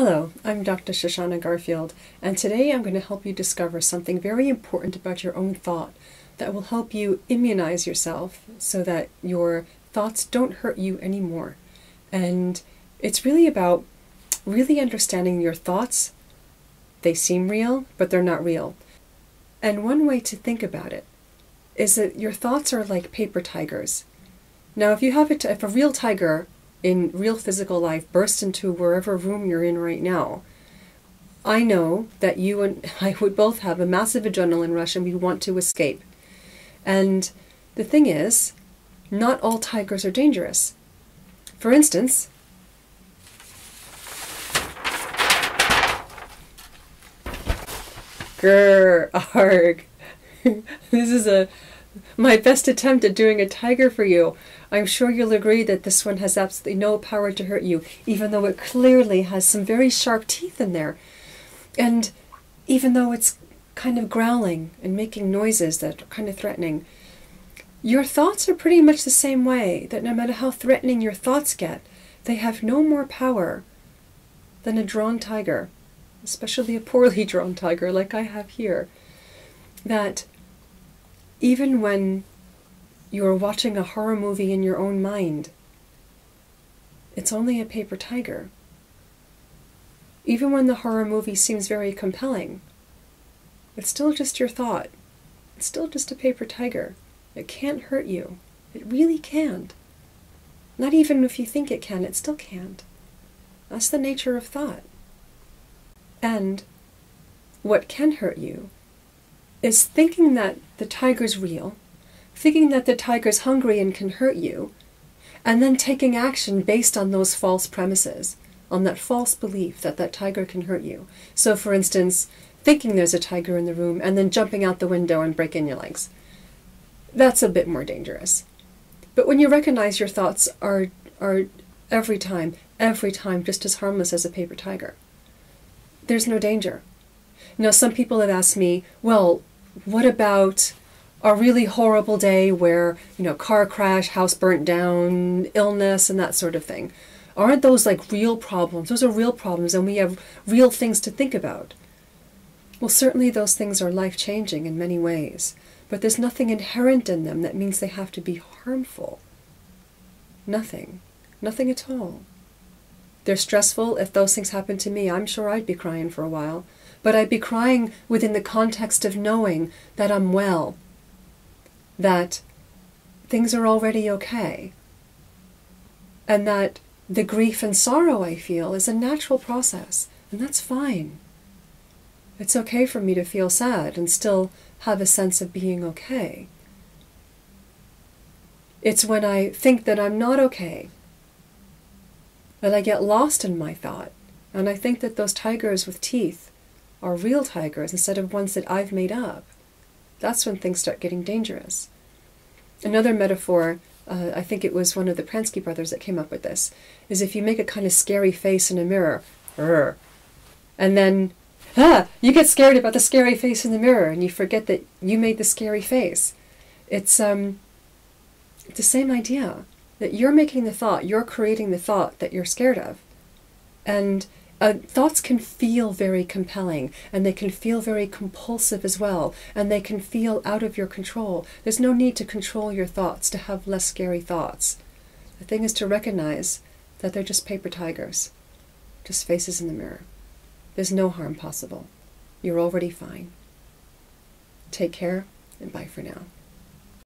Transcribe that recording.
Hello, I'm Dr. Shoshana Garfield, and today I'm going to help you discover something very important about your own thought that will help you immunize yourself so that your thoughts don't hurt you anymore. And it's really about really understanding your thoughts. They seem real, but they're not real. And one way to think about it is that your thoughts are like paper tigers. Now, if a real tiger in real physical life bursts into wherever room you're in right now, I know that you and I would both have a massive adrenaline rush and we want to escape. And the thing is, not all tigers are dangerous. For instance, grr, arg. This is my best attempt at doing a tiger for you. I'm sure you'll agree that this one has absolutely no power to hurt you, even though it clearly has some very sharp teeth in there. And even though it's kind of growling and making noises that are kind of threatening, your thoughts are pretty much the same way, that no matter how threatening your thoughts get, they have no more power than a drawn tiger, especially a poorly drawn tiger like I have here. That even when you're watching a horror movie in your own mind, it's only a paper tiger. Even when the horror movie seems very compelling, it's still just your thought. It's still just a paper tiger. It can't hurt you. It really can't. Not even if you think it can, it still can't. That's the nature of thought. And what can hurt you is thinking that the tiger's real, thinking that the tiger's hungry and can hurt you, and then taking action based on those false premises, on that false belief that that tiger can hurt you. So, for instance, thinking there's a tiger in the room and then jumping out the window and breaking your legs. That's a bit more dangerous. But when you recognize your thoughts are every time just as harmless as a paper tiger, there's no danger. Now, some people have asked me, well, what about a really horrible day where, car crash, house burnt down, illness, and that sort of thing? Aren't those like real problems? Those are real problems, and we have real things to think about. Well, certainly those things are life-changing in many ways, but there's nothing inherent in them that means they have to be harmful. Nothing. Nothing at all. They're stressful. If those things happened to me, I'm sure I'd be crying for a while. But I'd be crying within the context of knowing that I'm well, that things are already okay, and that the grief and sorrow I feel is a natural process, and that's fine. It's okay for me to feel sad and still have a sense of being okay. It's when I think that I'm not okay, that I get lost in my thought, and I think that those tigers with teeth are real tigers instead of ones that I've made up. That's when things start getting dangerous. Another metaphor, I think it was one of the Pransky brothers that came up with this, is if you make a kind of scary face in a mirror, and then you get scared about the scary face in the mirror and you forget that you made the scary face. It's the same idea, that you're making the thought, you're creating the thought that you're scared of. And thoughts can feel very compelling, and they can feel very compulsive as well, and they can feel out of your control. There's no need to control your thoughts to have less scary thoughts. The thing is to recognize that they're just paper tigers, just faces in the mirror. There's no harm possible. You're already fine. Take care, and bye for now.